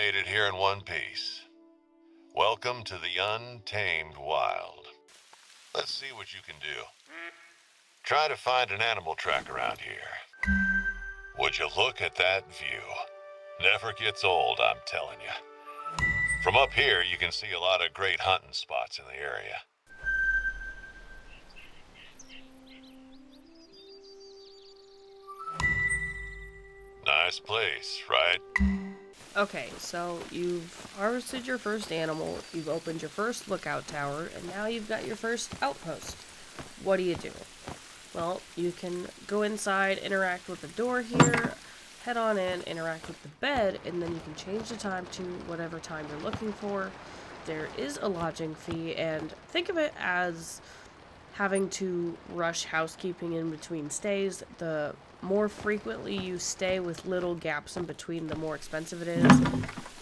made it here in one piece. Welcome to the untamed wild. Let's see what you can do. Try to find an animal track around here. Would you look at that view? Never gets old, I'm telling you. From up here, you can see a lot of great hunting spots in the area. Nice place, right? Okay, so you've harvested your first animal, you've opened your first lookout tower, and now you've got your first outpost. What do you do? Well, you can go inside, interact with the door here, head on in, interact with the bed, and then you can change the time to whatever time you're looking for. There is a lodging fee, and think of it as having to rush housekeeping in between stays. The more frequently you stay with little gaps in between, the more expensive it is.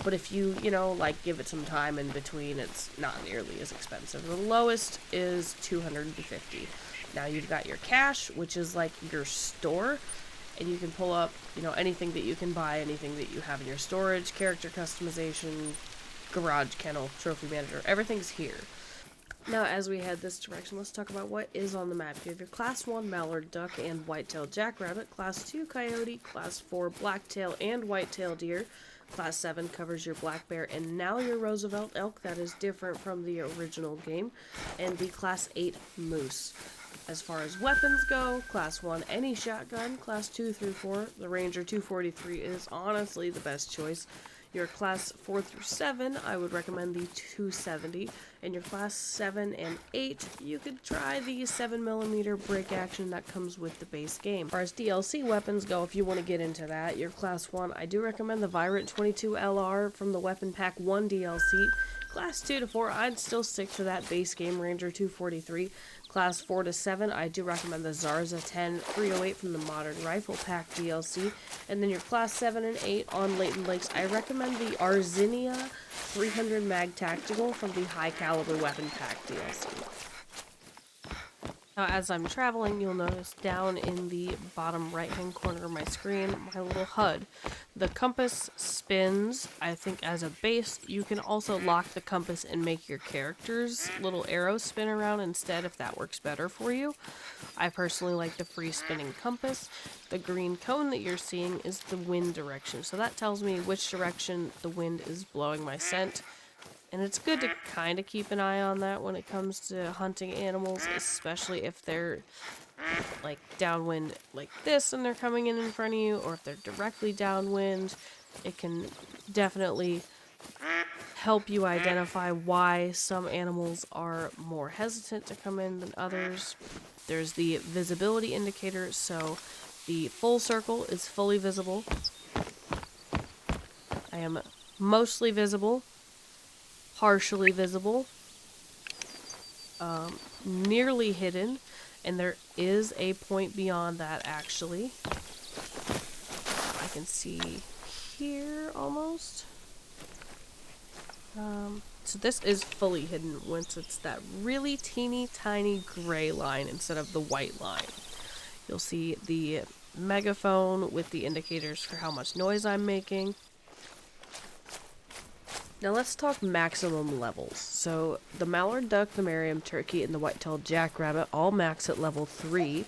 But if you, like give it some time in between, it's not nearly as expensive. The lowest is $250. Now you've got your cache, which is like your store, and you can pull up, anything that you can buy, anything that you have in your storage, character customization, garage, kennel, trophy manager, everything's here. Now, as we head this direction, let's talk about what is on the map. You have your Class 1 Mallard Duck and Whitetail Jackrabbit, Class 2 Coyote, Class 4 Blacktail and Whitetail Deer, Class 7 covers your Black Bear and now your Roosevelt Elk, that is different from the original game, and the Class 8 Moose. As far as weapons go, Class 1 any shotgun, Class 2 through 4, the Ranger 243 is honestly the best choice. Your Class 4 through 7, I would recommend the 270. And your Class 7 and 8, you could try the 7mm break action that comes with the base game. As far as DLC weapons go, if you want to get into that, your Class 1, I do recommend the Virant 22 LR from the Weapon Pack 1 DLC. Class 2 to 4, I'd still stick to that base game Ranger 243. Class 4 to 7, I do recommend the Zarza 10 308 from the Modern Rifle Pack DLC. And then your Class 7 and 8 on Layton Lakes, I recommend the Arzinia 300 Mag Tactical from the High Caliber Weapon Pack DLC. Now, as I'm traveling, you'll notice down in the bottom right-hand corner of my screen, my little HUD. The compass spins, I think, as a base. You can also lock the compass and make your character's little arrows spin around instead if that works better for you. I personally like the free spinning compass. The green cone that you're seeing is the wind direction, so that tells me which direction the wind is blowing my scent. And it's good to kind of keep an eye on that when it comes to hunting animals, especially if they're like downwind like this and they're coming in front of you, or if they're directly downwind. It can definitely help you identify why some animals are more hesitant to come in than others. There's the visibility indicator, so the full circle is fully visible. I am mostly visible. Partially visible, nearly hidden, and there is a point beyond that actually. I can see here almost. So this is fully hidden once it's that really teeny tiny gray line instead of the white line. You'll see the megaphone with the indicators for how much noise I'm making. Now let's talk maximum levels. So the Mallard Duck, the Merriam Turkey, and the Whitetail Jackrabbit all max at level 3.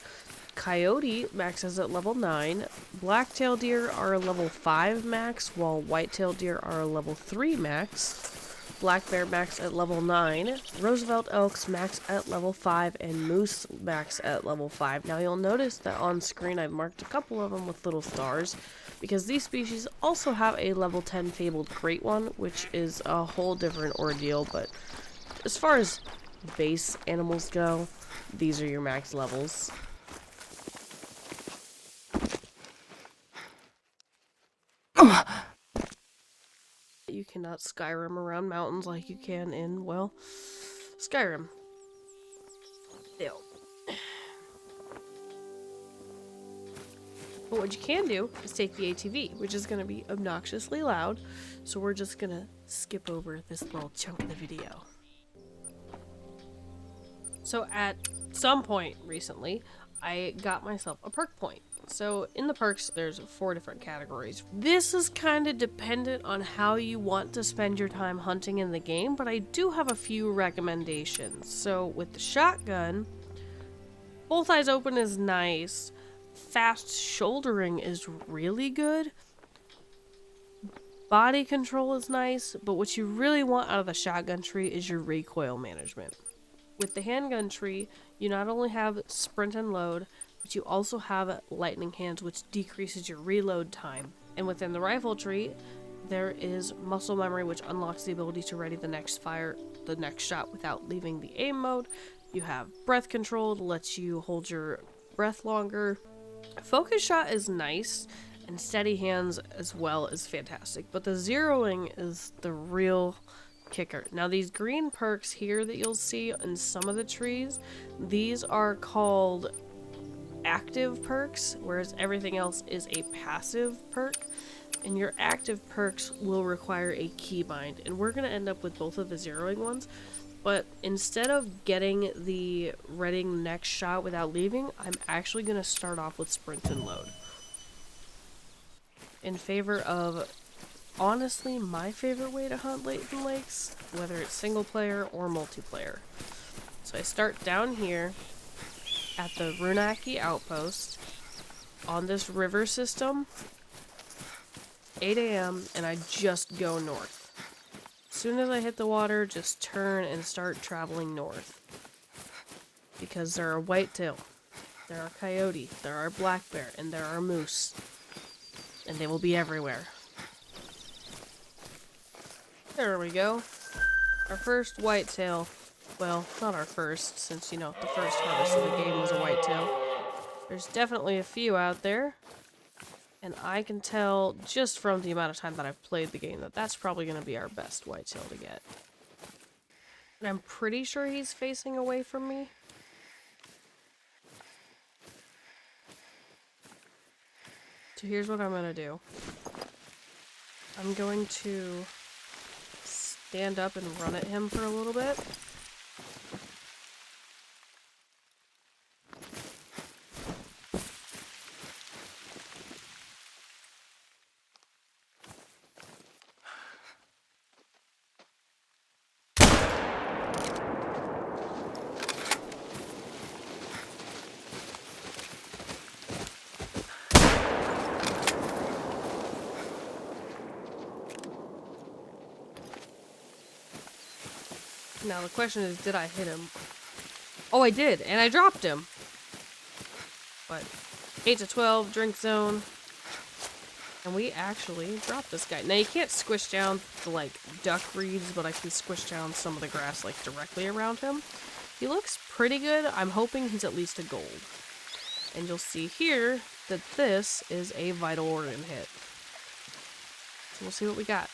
Coyote maxes at level 9. Blacktail deer are a level 5 max, while Whitetail deer are a level 3 max. Black bear max at level 9. Roosevelt elks max at level 5, and moose max at level 5. Now you'll notice that on screen I've marked a couple of them with little stars, because these species also have a level 10 fabled great one, which is a whole different ordeal, but as far as base animals go, these are your max levels. You cannot Skyrim around mountains like you can in, well, Skyrim. Ew. But what you can do is take the ATV, which is going to be obnoxiously loud, so we're just going to skip over this little chunk of the video. So at some point recently, I got myself a perk point. So in the perks, there's 4 different categories. This is kind of dependent on how you want to spend your time hunting in the game, but I do have a few recommendations. So with the shotgun, both eyes open is nice. Fast shouldering is really good. Body control is nice, but what you really want out of the shotgun tree is your recoil management. With the handgun tree, you not only have sprint and load, but you also have lightning hands, which decreases your reload time. And within the rifle tree, there is muscle memory, which unlocks the ability to ready the next shot without leaving the aim mode. You have breath control that lets you hold your breath longer. Focus shot is nice, and steady hands as well is fantastic, but the zeroing is the real kicker. Now these green perks here that you'll see in some of the trees, these are called active perks, whereas everything else is a passive perk. And your active perks will require a keybind, and we're going to end up with both of the zeroing ones. But instead of getting the readying next shot without leaving, I'm actually going to start off with sprint and load. In favor of, honestly, my favorite way to hunt Layton Lakes, whether it's single player or multiplayer. So I start down here at the Runaki Outpost on this river system, 8 a.m., and I just go north. As soon as I hit the water, just turn and start traveling north. Because there are whitetail, there are coyote, there are black bear, and there are moose. And they will be everywhere. There we go. Our first whitetail. Well, not our first, since, you know, the first harvest of the game was a whitetail. There's definitely a few out there. And I can tell, just from the amount of time that I've played the game, that that's probably going to be our best whitetail to get. And I'm pretty sure he's facing away from me. So here's what I'm going to do. I'm going to stand up and run at him for a little bit. Now the question is, did I hit him? Oh, I did, and I dropped him. But 8 to 12, drink zone. And we actually dropped this guy. Now you can't squish down the, like, duck reeds, but I can squish down some of the grass, like, directly around him. He looks pretty good. I'm hoping he's at least a gold. And you'll see here that this is a vital organ hit. So we'll see what we got.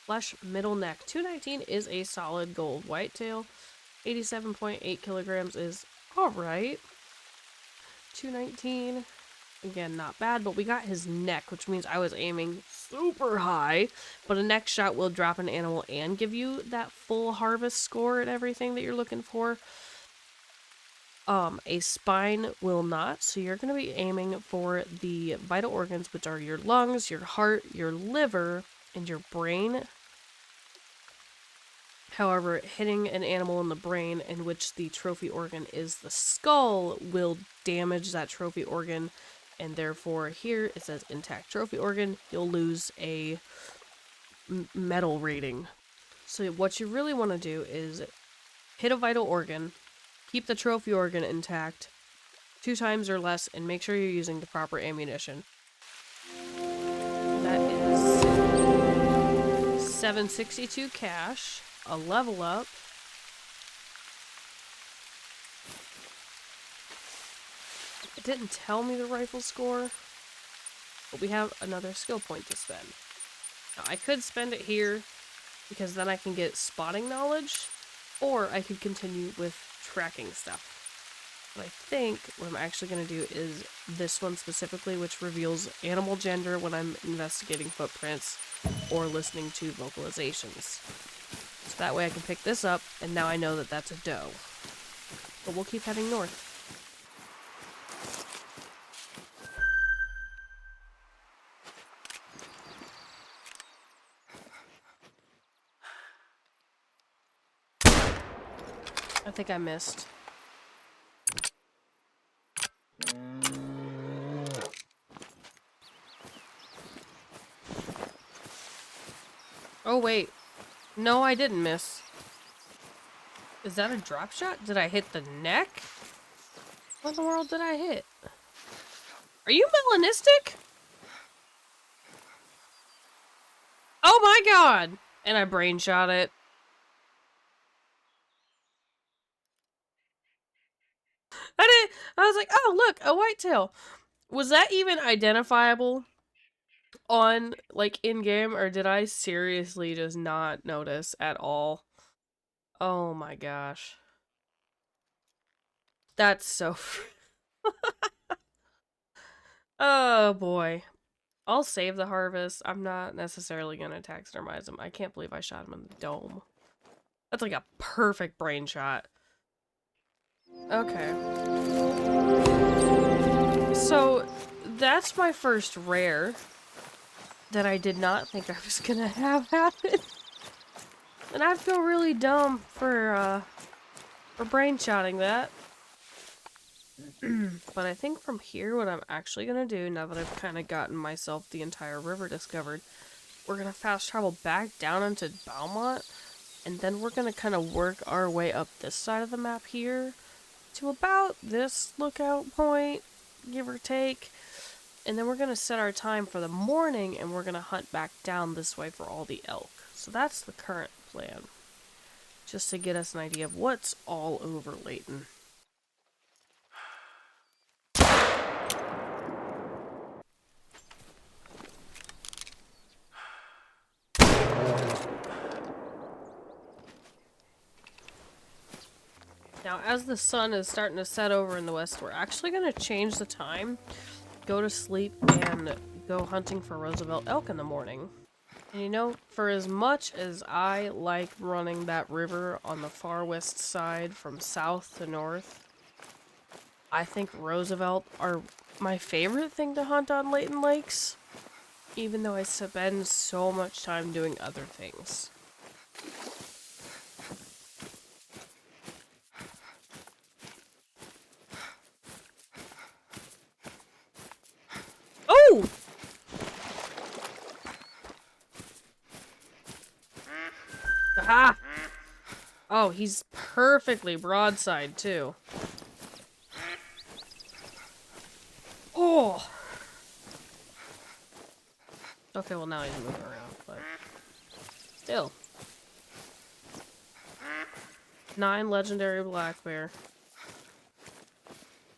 Flesh middle neck. 219 is a solid gold whitetail. 87.8 kilograms is alright. 219, again, not bad, but we got his neck, which means I was aiming super high. But a neck shot will drop an animal and give you that full harvest score and everything that you're looking for. A spine will not, so you're going to be aiming for the vital organs, which are your lungs, your heart, your liver, and your brain. However, hitting an animal in the brain, in which the trophy organ is the skull, will damage that trophy organ, and therefore here it says intact trophy organ, you'll lose a medal rating. So what you really want to do is hit a vital organ, keep the trophy organ intact 2 times or less, and make sure you're using the proper ammunition. That is 762 cash. A level up. It didn't tell me the rifle score, but we have another skill point to spend. Now, I could spend it here, because then I can get spotting knowledge, or I could continue with tracking stuff. But I think what I'm actually going to do is this one specifically, which reveals animal gender when I'm investigating footprints or listening to vocalizations. So that way I can pick this up, and now I know that that's a doe. But we'll keep heading north. think I missed. Oh, wait. No, I didn't miss. Is that a drop shot? Did I hit the neck? What in the world did I hit? Are you melanistic? Oh my god! And I brain shot it. I was like, oh look, a whitetail. Was that even identifiable on, like, in-game, or did I seriously just not notice at all? Oh my gosh. That's so... Oh boy. I'll save the harvest. I'm not necessarily gonna taxidermize him. I can't believe I shot him in the dome. That's like a perfect brain shot. Okay. So, that's my first rare that I did not think I was gonna have happen. And I feel really dumb for brain shotting that. But I think from here, what I'm actually gonna do, now that I've kind of gotten myself the entire river discovered, we're gonna fast travel back down into Beaumont, and then we're gonna kind of work our way up this side of the map here to about this lookout point, give or take. And then we're gonna set our time for the morning, and we're gonna hunt back down this way for all the elk. So that's the current plan. Just to get us an idea of what's all over Layton. Now, as the sun is starting to set over in the west, we're actually going to change the time, go to sleep, and go hunting for Roosevelt elk in the morning. And you know, for as much as I like running that river on the far west side from south to north, I think Roosevelt are my favorite thing to hunt on Layton Lakes, even though I spend so much time doing other things. Oh! Aha! Oh, he's perfectly broadside, too. Oh! Okay, well now he's moving around, but... Still. 9 legendary black bear.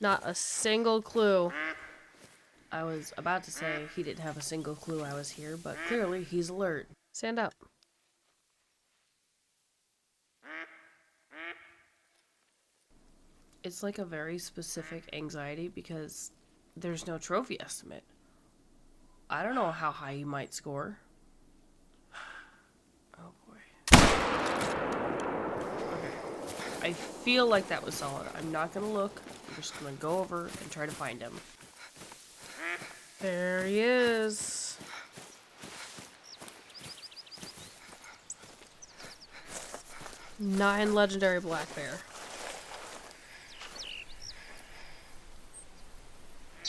Not a single clue. I was about to say he didn't have a single clue I was here, but clearly he's alert. Stand up. It's like a very specific anxiety because there's no trophy estimate. I don't know how high he might score. Oh boy. Okay. I feel like that was solid. I'm not gonna look. I'm just gonna go over and try to find him. There he is. Nine legendary black bear.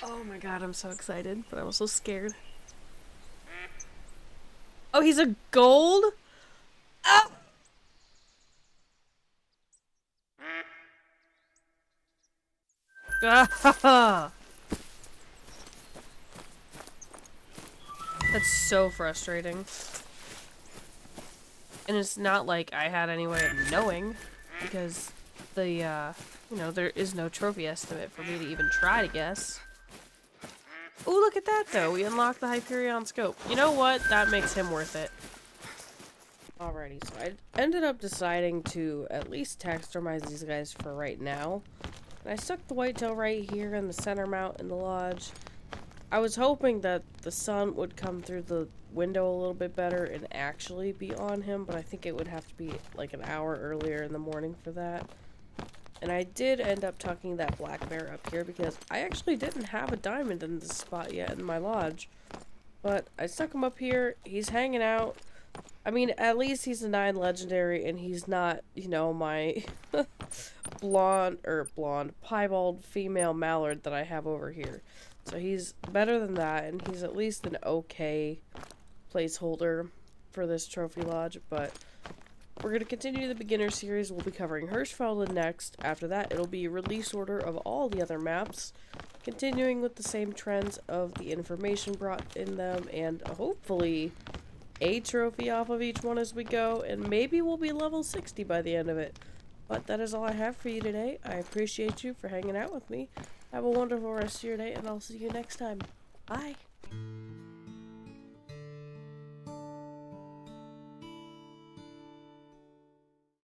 Oh my god, I'm so excited, but I'm also scared. Oh, he's a gold? Oh! Ah! That's so frustrating. And it's not like I had any way of knowing, because the, you know, there is no trophy estimate for me to even try to guess. Oh, look at that, though. We unlocked the Hyperion scope. You know what? That makes him worth it. Alrighty, so I ended up deciding to at least taxidermize these guys for right now. And I stuck the whitetail right here in the center mount in the lodge. I was hoping that the sun would come through the window a little bit better and actually be on him, but I think it would have to be like an hour earlier in the morning for that. And I did end up tucking that black bear up here because I actually didn't have a diamond in this spot yet in my lodge. But I stuck him up here. He's hanging out. I mean, at least he's a 9 legendary and he's not, you know, my piebald female mallard that I have over here. So he's better than that, and he's at least an okay placeholder for this trophy lodge, but we're going to continue the beginner series. We'll be covering Hirschfelden next. After that, it'll be a release order of all the other maps, continuing with the same trends of the information brought in them, and hopefully a trophy off of each one as we go, and maybe we'll be level 60 by the end of it. But that is all I have for you today. I appreciate you for hanging out with me. Have a wonderful rest of your day, and I'll see you next time. Bye!